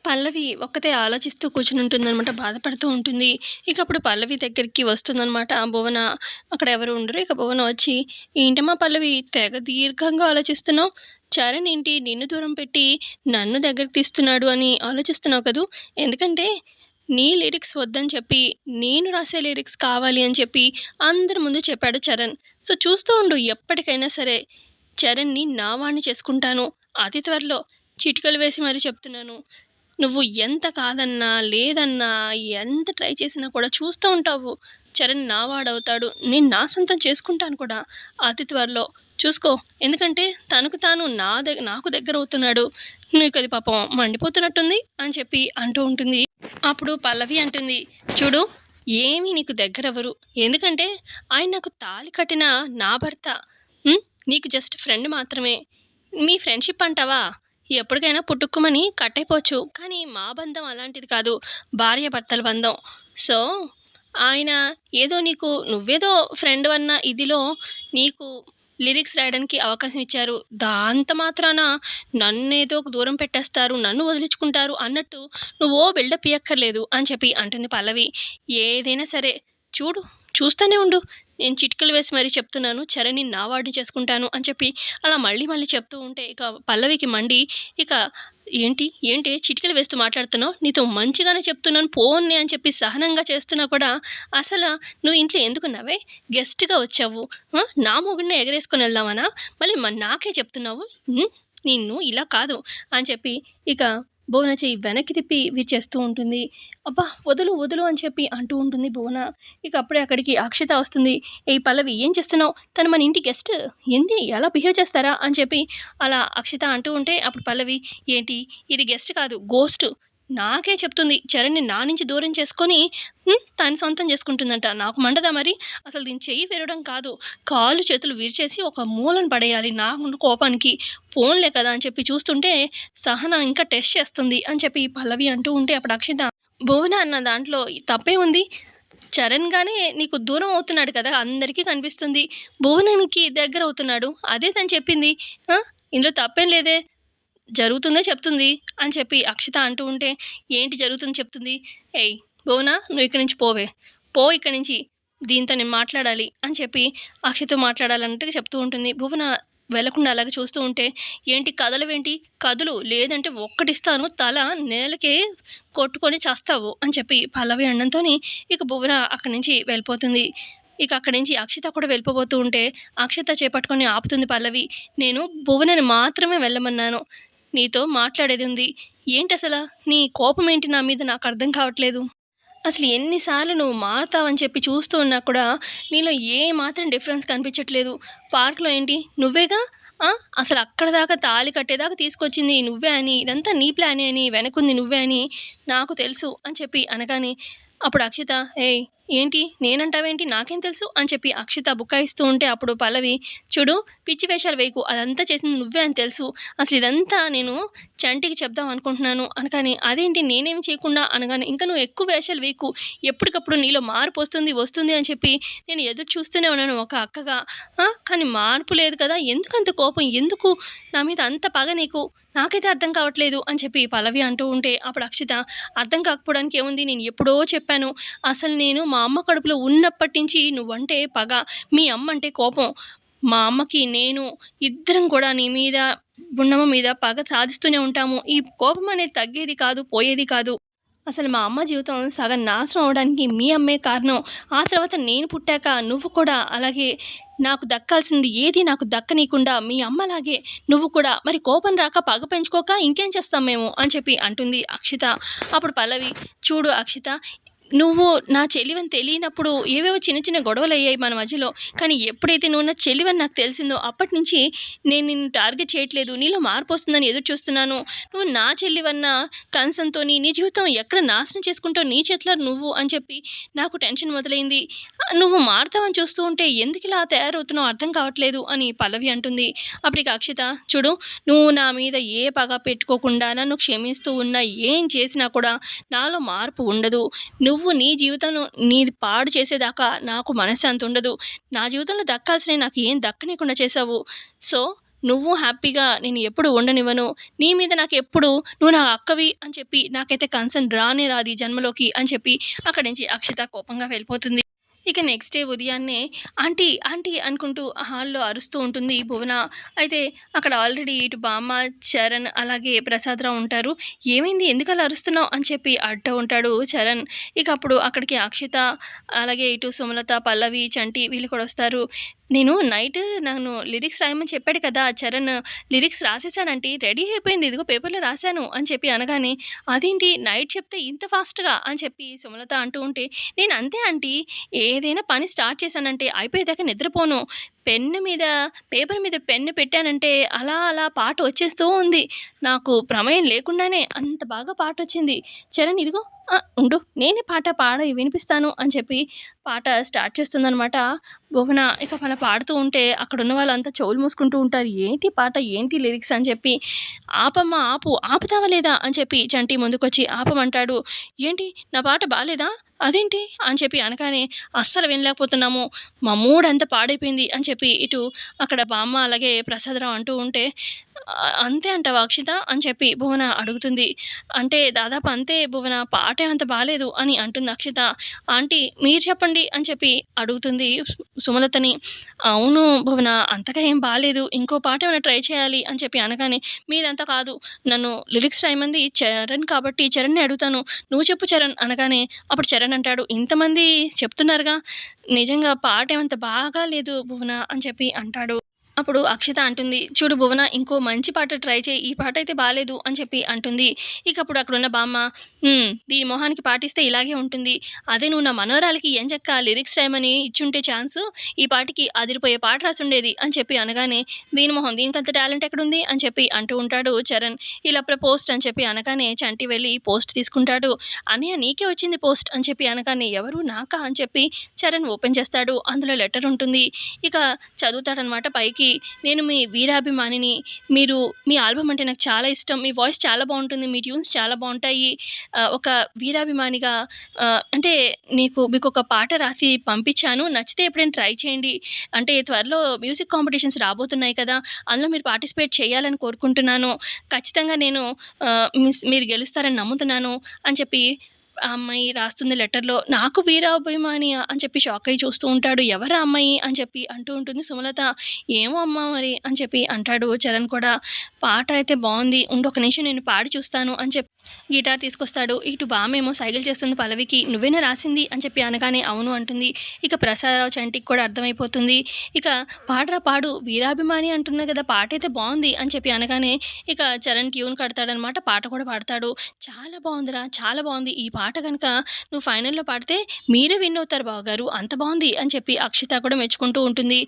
పల్లవి ఒక్కతే ఆలోచిస్తూ కూర్చునుంటుందనమాట. బాధపడుతూ ఉంటుంది. ఇక అప్పుడు పల్లవి దగ్గరికి వస్తుందనమాట భువన. అక్కడ ఎవరు ఉండరు. ఇక భువన వచ్చి, "ఏంటమ్మా పల్లవి తెగ దీర్ఘంగా ఆలోచిస్తున్నావు? చరణ్ ఏంటి నిన్ను దూరం పెట్టి నన్ను దగ్గరికి తీస్తున్నాడు అని ఆలోచిస్తున్నావు కదూ! ఎందుకంటే నీ లిరిక్స్ వద్దని చెప్పి, నేను రాసే లిరిక్స్ కావాలి అని చెప్పి అందరి ముందు చెప్పాడు చరణ్. సో చూస్తూ ఉండు ఎప్పటికైనా సరే చరణ్‌ని నా వాడిని చేసుకుంటాను. అతి త్వరలో చిటికలు వేసి మరీ చెప్తున్నాను. నువ్వు ఎంత కాదన్నా, లేదన్నా, ఎంత ట్రై చేసినా కూడా చూస్తూ ఉంటావు. చరణ్ నా వాడవుతాడు. నేను నా సొంతం చేసుకుంటాను కూడా అతి త్వరలో. చూసుకో. ఎందుకంటే తనకు తాను నాకు దగ్గరవుతున్నాడు. నీకది పాపం మండిపోతున్నట్టుంది" అని చెప్పి అంటూ ఉంటుంది. అప్పుడు పల్లవి అంటుంది, "చూడు ఏమీ నీకు దగ్గరవ్వరు. ఎందుకంటే ఆయన నాకు తాళి కట్టిన నా భర్త. హ్మ్. నీకు జస్ట్ ఫ్రెండ్ మాత్రమే. మీ ఫ్రెండ్‌షిప్ అంటావా? ఎప్పటికైనా పుటుక్కుమని కట్ అయిపోవచ్చు. కానీ మా బంధం అలాంటిది కాదు. భార్యాభర్తల బంధం. సో, ఆయన ఏదో నీకు నువ్వేదో ఫ్రెండ్ అన్న ఇదిలో నీకు లిరిక్స్ రాయడానికి అవకాశం ఇచ్చారు. దాంత మాత్రాన నన్నేదో దూరం పెట్టేస్తారు, నన్ను వదిలించుకుంటారు అన్నట్టు నువ్వు బిల్డప్ ఇయ్యక్కర్లేదు" అని చెప్పి అంటుంది పల్లవి. "ఏదైనా సరే చూడు, చూస్తూనే ఉండు. నేను చిటికలు వేసి మరీ చెప్తున్నాను. చరణ్‌ని నా వాడిని చేసుకుంటాను" అని చెప్పి అలా మళ్ళీ మళ్ళీ చెప్తూ ఉంటే ఇక పల్లవికి మండి ఇక ఏంటే చిటికలు వేస్తూ మాట్లాడుతున్నావు? నీతో మంచిగానే చెప్తున్నాను పోన్నే అని చెప్పి సహనంగా చేస్తున్నా కూడా అసల నువ్వు ఇంట్లో ఎందుకున్నావే? గెస్ట్‌గా వచ్చావు. నా మొగుడినే ఎగరేసుకొని వెళ్దామనా? మళ్ళీ నాకే చెప్తున్నావు. నిన్ను ఇలా కాదు అని చెప్పి ఇక భువన చెయ్యి వెనక్కి తిప్పి విరిచేస్తూ ఉంటుంది. "అబ్బా! వదులు, వదులు" అని చెప్పి అంటూ ఉంటుంది భువన. ఇక అప్పుడే అక్కడికి అక్షత వస్తుంది. "ఏయ్ పల్లవి ఏం చేస్తున్నావు? తను మన ఇంటి గెస్ట్. ఏంది అలా బిహేవ్ చేస్తారా?" అని చెప్పి అలా అక్షత అంటూ ఉంటే అప్పుడు పల్లవి, "ఏంటి ఇది గెస్ట్ కాదు గోస్ట్. నాకే చెప్తుంది చరణ్‌ని నా నుంచి దూరం చేసుకొని తను సొంతం చేసుకుంటుందంట. నాకు మండదా మరి? అసలు దీని చెయ్యి విరవడం కాదు. కాళ్ళు చేతులు విరిచేసి ఒక మూలన పడేయాలి నాకున్న కోపానికి. పోన్లే కదా" అని చెప్పి చూస్తుంటే సహన ఇంకా టెస్ట్ చేస్తుంది అని చెప్పి పల్లవి అంటూ ఉంటే అప్పుడు అక్షిత, "భువన అన్న దాంట్లో తప్పే ఉంది. చరణ్ గానే నీకు దూరం అవుతున్నాడు కదా! అందరికీ కనిపిస్తుంది. భువనానికి దగ్గరవుతున్నాడు. అదే తను చెప్పింది. ఆ! ఇందులో తప్పేం లేదే. జరుగుతుందే చెప్తుంది" అని చెప్పి అక్షిత అంటూ ఉంటే, "ఏంటి జరుగుతుంది చెప్తుంది? ఏయ్ భువన నువ్వు ఇక్కడి నుంచి పోవే. పో ఇక్కడి నుంచి. దీంతో నేను మాట్లాడాలి" అని చెప్పి అక్షితతో మాట్లాడాలన్నట్టుగా చెప్తూ ఉంటుంది. భువన వెళ్ళకుండా అలాగే చూస్తూ ఉంటే, "ఏంటి కదలవేంటి? కదులు లేదంటే ఒక్కటిస్తాను తల నేలకే కొట్టుకొని చస్తావు" అని చెప్పి పల్లవి అనడంతోని ఇక భువన అక్కడి నుంచి వెళ్ళిపోతుంది. ఇక అక్కడి నుంచి అక్షిత కూడా వెళ్ళిపోబోతూ ఉంటే, అక్షిత చేపట్టుకొని ఆపుతుంది పల్లవి. "నేను భువనని మాత్రమే వెళ్ళమన్నాను. నీతో మాట్లాడేది ఉంది. ఏంటసల నీ కోపం ఏంటి నా మీద నాకర్థం కావట్లేదు. అసలు ఎన్ని సార్లు నువ్వు మారతావని చెప్పి చూస్తూ ఉన్నా కూడా నీలో ఏ మాత్రం డిఫరెన్స్ కనిపించట్లేదు. పార్క్‌లో ఏంటి నువ్వేగా. ఆ! అసలు అక్కడి దాకా తాళి కట్టేదాకా తీసుకొచ్చింది నువ్వే అని, ఇదంతా నీ ప్లానే అని, వెనకుంది నువ్వే అని నాకు తెలుసు" అని చెప్పి అనగానే అప్పుడు అక్షిత, "ఏయ్! ఏంటి నేనంటావేంటి నాకేం తెలుసు" అని చెప్పి అక్షిత బుకాయిస్తూ ఉంటే అప్పుడు పల్లవి, "చూడు పిచ్చి వేషాలు వేయకు. అదంతా చేసింది నువ్వే అని తెలుసు. అసలు ఇదంతా నేను చంటికి చెప్దాం అనుకుంటున్నాను" అనగానే, "అదేంటి నేనేమి చేయకుండా" అనగానే, "ఇంక నువ్వు ఎక్కువ వేషాలు వేయకు. ఎప్పటికప్పుడు నీలో మార్పు వస్తుంది, వస్తుంది అని చెప్పి నేను ఎదురు చూస్తూనే ఉన్నాను ఒక అక్కగా. కానీ మార్పు లేదు కదా! ఎందుకంత కోపం? ఎందుకు నా మీద అంత పగ నీకు? నాకైతే అర్థం కావట్లేదు" అని చెప్పి పల్లవి అంటూ ఉంటే అప్పుడు అక్షిత, "అర్థం కాకపోవడానికి ఏముంది? నేను ఎప్పుడో చెప్పాను. అసలు నేను మా అమ్మ కడుపులో ఉన్నప్పటి నుంచి నువ్వంటే పగ, మీ అమ్మంటే కోపం. మా అమ్మకి నేను ఇద్దరం కూడా నీ మీద, గుండమ్మ మీద పగ సాధిస్తూనే ఉంటాము. ఈ కోపం అనేది తగ్గేది కాదు, పోయేది కాదు. అసలు మా అమ్మ జీవితం సగం నాశనం అవ్వడానికి మీ అమ్మే కారణం. ఆ తర్వాత నేను పుట్టాక నువ్వు కూడా అలాగే నాకు దక్కాల్సింది ఏది నాకు దక్కనీయకుండా మీ అమ్మలాగే నువ్వు కూడా మరి కోపం రాక పగ పెంచుకోక ఇంకేం చేస్తాం మేము" అని చెప్పి అంటుంది అక్షిత. అప్పుడు పల్లవి, "చూడు అక్షిత, నువ్వు నా చెల్లివని తెలియనప్పుడు ఏవేవో చిన్న చిన్న గొడవలయ్యాయి మన మధ్యలో. కానీ ఎప్పుడైతే నువ్వు నా చెల్లివని నాకు తెలిసిందో అప్పటినుంచి నేను నిన్ను టార్గెట్ చేయట్లేదు. నీలో మార్పొస్తుందని ఎదురు చూస్తున్నాను. నువ్వు నా చెల్లివన్న కన్సర్న్‌తోని నీ జీవితం ఎక్కడ నాశనం చేసుకుంటావో నీ చేతిలో నువ్వు" అని చెప్పి నాకు టెన్షన్ మొదలైంది. "నువ్వు మారతావని చూస్తూ ఉంటే ఎందుకిలా తయారవుతున్నావో అర్థం కావట్లేదు" అని పల్లవి అంటుంది. అప్పటికి అక్షిత, "చూడు నువ్వు నా మీద ఏ పగ పెట్టుకోకుండా నన్ను క్షమిస్తూ ఉన్నా, ఏం చేసినా కూడా నాలో మార్పు ఉండదు. నువ్వు నీ జీవితంలో నీది పాడు చేసేదాకా నాకు మనశ్శాంతి ఉండదు. నా జీవితంలో దక్కాల్సినవి నాకు ఏం దక్కనీయకుండా చేశావు. సో, నువ్వు హ్యాపీగా నేను ఎప్పుడు ఉండనివ్వను. నీ మీద నాకెప్పుడు నువ్వు నా అక్కవి అని చెప్పి నాకైతే కన్సర్న్ రానే రాదు ఈ జన్మలోకి అని చెప్పి అక్కడి నుంచి అక్షిత కోపంగా వెళ్ళిపోతుంది. ఇక నెక్స్ట్ డే ఉదయాన్నే ఆంటీ, ఆంటీ అనుకుంటూ హాల్‌లో అరుస్తూ ఉంటుంది భువన. అయితే అక్కడ ఆల్రెడీ ఇటు బామ్మ, చరణ్ అలాగే ప్రసాదరావు ఉంటారు. "ఏమైంది? ఎందుకలా అరుస్తున్నావు?" అని చెప్పి అంటూ ఉంటాడు చరణ్. ఇక అప్పుడు అక్కడికి అక్షిత, అలాగే ఇటు సుమలత, పల్లవి, చంటి వీళ్ళు కూడా వస్తారు. "నేను నైట్ నన్ను లిరిక్స్ రాయమని చెప్పాడు కదా చరణ్. లిరిక్స్ రాసేసాను ఆంటీ. రెడీ అయిపోయింది. ఇదిగో పేపర్‌లో రాసాను" అని చెప్పి అనగానే, "అదేంటి నైట్ చెప్తే ఇంత ఫాస్ట్‌గా" అని చెప్పి సుమలత అంటూ ఉంటే, "నేను అంతే ఆంటీ. ఏదైనా పని స్టార్ట్ చేశానంటే అయిపోయేదాకా నిద్రపోను. పెన్ను మీద పేపర్ మీద పెన్ను పెట్టానంటే అలా అలా పాట వచ్చేస్తూ ఉంది. నాకు ప్రమేయం లేకుండానే అంత బాగా పాటొచ్చింది. చరణ్ ఇదిగో ఉండు నేనే పాట పాడి వినిపిస్తాను" అని చెప్పి పాట స్టార్ట్ చేస్తుందనమాట భువన. ఇక అలా పాడుతూ ఉంటే అక్కడున్న వాళ్ళంతా చెవులు మూసుకుంటూ ఉంటారు. ఏంటి పాట? ఏంటి లిరిక్స్? అని చెప్పి, "ఆపమ్మా ఆపు. ఆపుతావా లేదా?" అని చెప్పి చంటి ముందుకొచ్చి ఆపమంటాడు. "ఏంటి నా పాట బాలేదా? అదేంటి?" అని చెప్పి అనగానే, "అస్సలు వినలేకపోతున్నాము. మా మూడంతా పాడైపోయింది" అని చెప్పి ఇటు అక్కడ బామ్మ అలాగే ప్రసాదరావు అంటూ ఉంటే, "అంతే అంటావా అక్షిత?" అని చెప్పి భువన అడుగుతుంది. "అంటే దాదాపు అంతే భువన. పాటే అంత బాలేదు" అని అంటుంది అక్షిత. "ఆంటీ మీరు చెప్పండి" అని చెప్పి అడుగుతుంది సుమలతని. "అవును భువన అంతగా ఏం బాలేదు. ఇంకో పాట ఏమైనా ట్రై చేయాలి" అని చెప్పి అనగానే, "మీదంతా కాదు. నన్ను లిరిక్స్ రాయమంది చరణ్ కాబట్టి చరణ్‌నే అడుగుతాను. నువ్వు చెప్పు చరణ్" అనగానే అప్పుడు చరణ్ అంటాడు, "ఇంతమంది చెప్తున్నారుగా! నిజంగా పాటేమంత బాగా లేదు భువన" అని చెప్పి అంటాడు. అప్పుడు అక్షిత అంటుంది, "చూడు భువన ఇంకో మంచి పాట ట్రై చెయి. ఈ పాటయితే బాలేదు" అని చెప్పి అంటుంది. ఇక అప్పుడు అక్కడున్న బామ్మ, దీని మొహానికి పాటిస్తే ఇలాగే ఉంటుంది. అదే నువ్వు నా మనవరాలికి ఎంచక్కా లిరిక్స్ రాయమని ఇచ్చుంటే ఛాన్సు, ఈ పాటకి అదిరిపోయే పాట రాసుండేది" అని చెప్పి అనగానే, "దీని మొహం దీనికంత టాలెంట్ ఎక్కడుంది" అని చెప్పి అంటూ ఉంటాడు చరణ్. ఈ లోపల పోస్ట్ అని చెప్పి అనగానే చంటి వెళ్ళి పోస్ట్ తీసుకుంటాడు. "అన్నయ్య నీకే వచ్చింది పోస్ట్" అని చెప్పి అనగానే, "ఎవరు నాకా?" అని చెప్పి చరణ్ ఓపెన్ చేస్తాడు. అందులో లెటర్ ఉంటుంది. ఇక చదువుతాడనమాట పైకి, "నేను మీ వీరాభిమానిని. మీ ఆల్బమ్ అంటే నాకు చాలా ఇష్టం. మీ వాయిస్ చాలా బావుంటుంది. మీ ట్యూన్స్ చాలా బావుంటాయి. ఒక వీరాభిమానిగా అంటే మీకొక పాట రాసి పంపించాను. నచ్చితే ఎప్పుడైనా ట్రై చేయండి. అంటే త్వరలో మ్యూజిక్ కాంపిటీషన్స్ రాబోతున్నాయి కదా! అందులో మీరు పార్టిసిపేట్ చేయాలని కోరుకుంటున్నాను. ఖచ్చితంగా నేను మీరు గెలుస్తారని నమ్ముతున్నాను" అని చెప్పి ఆ అమ్మాయి రాస్తుంది లెటర్‌లో. "నాకు వీరాభిమానియా?" అని చెప్పి షాకయ్యి చూస్తూ ఉంటాడు. "ఎవరా అమ్మాయి?" అని చెప్పి అంటూ ఉంటుంది సుమలత. "ఏమో అమ్మా మరి" అని చెప్పి అంటాడు చరణ్ కూడా. "పాట అయితే బావుంది. ఉండు ఒక నిమిషం నేను పాడి చూస్తాను" అని చెప్పి గిటార్ తీసుకొస్తాడు. ఇటు బామేమో సైగలు చేస్తుంది పల్లవికి. "నువ్వేనా రాసింది?" అని చెప్పి అనగానే అవును అంటుంది. ఇక ప్రసాదరావు, చంటికి కూడా అర్థమైపోతుంది. ఇక "పాడరా పాడు. వీరాభిమాని అంటున్నావు కదా! పాటైతే బావుంది" అని చెప్పి అనగానే ఇక చరణ్ ట్యూన్ కడతాడనమాట. పాట కూడా పాడతాడు. "చాలా బావుందిరా! చాలా బావుంది. ఈ పాట గనక నువ్వు ఫైనల్‌లో పాడితే మీరే విన్ అవుతారు బావగారు. అంత బావుంది" అని చెప్పి అక్షిత కూడా మెచ్చుకుంటూ ఉంటుంది.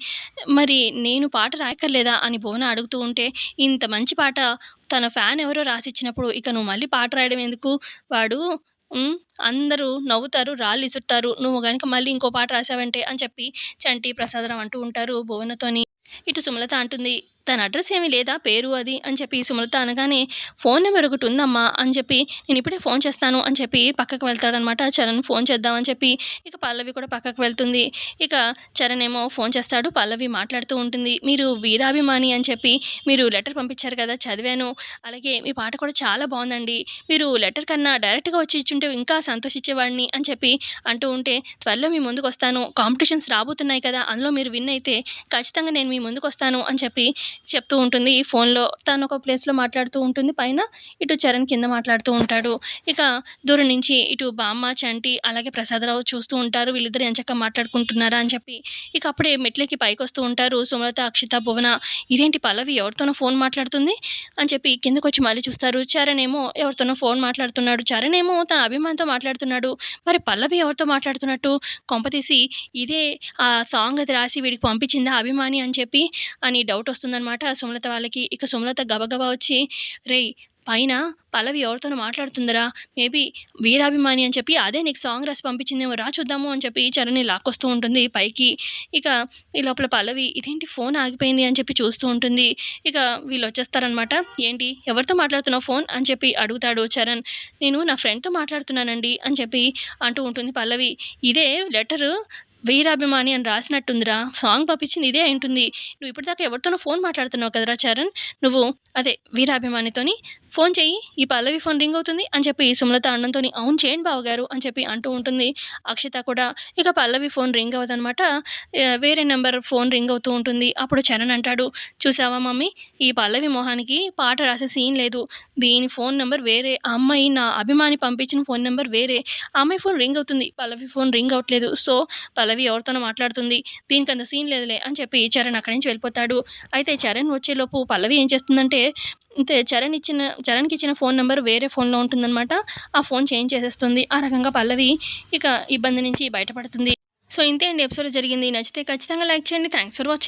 "మరి నేను పాట రాయక్కర్లేదా?" అని భువన అడుగుతూ ఉంటే, "ఇంత మంచి పాట తన ఫ్యాన్ ఎవరో రాసిచ్చినప్పుడు ఇక నువ్వు మళ్ళీ పాట రాయడం ఎందుకు? వాడు హ్మ్. అందరూ నవ్వుతారు, రాళ్ళిసురుతారు. నువ్వు గనుక మళ్ళీ ఇంకో పాట రాసావంటే" అని చెప్పి చంటి, ప్రసాదరావు అంటూ ఉంటారు భువనతోని. ఇటు సుమలత అంటుంది, "తన అడ్రెస్ ఏమీ లేదా? పేరు అది" అని చెప్పి సుమలత అనగానే, "ఫోను నంబర్ ఒకటి ఉందమ్మా" అని చెప్పి, "నేనిప్పుడే ఫోను చేస్తాను" అని చెప్పి పక్కకు వెళ్తాడనమాట చరణ్. ఫోను చేద్దామని చెప్పి ఇక పల్లవి కూడా పక్కకు వెళ్తుంది. ఇక చరణ్ ఏమో ఫోను చేస్తాడు. పల్లవి మాట్లాడుతూ ఉంటుంది. "మీరు వీరాభిమాని అని చెప్పి మీరు లెటర్ పంపించారు కదా! చదివాను. అలాగే మీ పాట కూడా చాలా బావుందండి. మీరు లెటర్ కన్నా డైరెక్ట్‌గా వచ్చి ఇచ్చుంటే ఇంకా సంతోషించేవాడిని" అని చెప్పి అంటూ ఉంటే, "త్వరలో మీ ముందుకొస్తాను. కాంపిటీషన్స్ రాబోతున్నాయి కదా! అందులో మీరు విన్ అయితే ఖచ్చితంగా నేను మీ ముందుకొస్తాను" అని చెప్పి చెప్తూ ఉంటుంది ఫోన్‌లో. తనొక ప్లేస్‌లో మాట్లాడుతూ ఉంటుంది పైన, ఇటు చరణ్ కింద మాట్లాడుతూ ఉంటాడు. ఇక దూరం నుంచి ఇటు బామ్మ, చంటి అలాగే ప్రసాదరావు చూస్తూ ఉంటారు. వీళ్ళిద్దరు ఎంచక్కా మాట్లాడుకుంటున్నారా అని చెప్పి. ఇక అప్పుడే మెట్లెక్కి పైకొస్తూ ఉంటారు సుమలత, అక్షిత, భువన. "ఇదేంటి పల్లవి ఎవరితోనో ఫోన్ మాట్లాడుతుంది" అని చెప్పి కిందకొచ్చి మళ్ళీ చూస్తారు. చరణ్ ఏమో ఎవరితోనో ఫోన్ మాట్లాడుతున్నాడు. చరణ్ ఏమో తన అభిమానితో మాట్లాడుతున్నాడు. మరి పల్లవి ఎవరితో మాట్లాడుతున్నట్టు? కొంపతీసి ఇదే ఆ సాంగ్ అది రాసి వీడికి పంపించిందా అభిమాని అని చెప్పి అని డౌటొస్తుందనమాట సుమలత వాళ్ళకి. ఇక సుమలత గబగబా వచ్చి, "రేయ్! పైన పల్లవి ఎవరితోనో మాట్లాడుతుందిరా. మేబీ వీరాభిమాని అని చెప్పి అదే నీకు సాంగ్ రాసి పంపించిందేమో రా చూద్దాము" అని చెప్పి చరణ్‌ని లాక్కొస్తూ ఉంటుంది పైకి. ఇక ఈ లోపల పల్లవి ఇదేంటి ఫోన్ ఆగిపోయింది అని చెప్పి చూస్తూ ఉంటుంది. ఇక వీళ్ళొచ్చేస్తారనమాట. "ఏంటి ఎవరితో మాట్లాడుతున్నావు ఫోన్" అని చెప్పి అడుగుతాడు చరణ్. "నేను నా ఫ్రెండ్‌తో మాట్లాడుతున్నానండి" అని చెప్పి అంటూ ఉంటుంది పల్లవి. "ఇదే లెటరు వీరాభిమాని అని రాసినట్టుందిరా. సాంగ్ పంపించింది ఇదే అయుంటుంది. నువ్వు ఇప్పటిదాకా ఎవరితోనో ఫోన్ మాట్లాడుతున్నావు కదరా చరణ్! నువ్వు అదే వీరాభిమానితోని ఫోన్ చెయ్యి. ఈ పల్లవి ఫోన్ రింగ్ అవుతుంది అని చెప్పి సుమలత అనడంతోని అవును చేయండి బావగారు అని చెప్పి అంటూ ఉంటుంది. అక్షిత కూడా ఇక పల్లవి ఫోన్ రింగ్ అవ్వదనమాట. వేరే నంబర్ ఫోన్ రింగ్ అవుతూ ఉంటుంది. అప్పుడు చరణ్ అంటాడు, చూసావా మమ్మీ ఈ పల్లవి మొహానికి పాట రాసే సీన్ లేదు. దీని ఫోన్ నంబర్ వేరే. ఆ అమ్మాయి నా అభిమాని పంపించిన ఫోన్ నంబర్ వేరే. ఆ అమ్మాయి ఫోన్ రింగ్ అవుతుంది. పల్లవి ఫోన్ రింగ్ అవ్వట్లేదు. సో పల్లవి ఎవరితోనో మాట్లాడుతుంది. దీనికంత సీన్ లేదులే అని చెప్పి చరణ్ అక్కడి నుంచి వెళ్ళిపోతాడు. అయితే చరణ్ వచ్చేలోపు పల్లవి ఏం చేస్తుందంటే అంతే చరణ్‌కిచ్చిన ఫోన్ నంబర్ వేరే ఫోన్‌లో ఉంటుందనమాట. ఆ ఫోన్ చేంజ్ చేసేస్తుంది. ఆ రకంగా పల్లవి ఇక ఇబ్బంది నుంచి బయటపడుతుంది. సో ఇంతే అండి ఎపిసోడ్ జరిగింది. నచ్చితే ఖచ్చితంగా లైక్ చేయండి. Thanks for watching.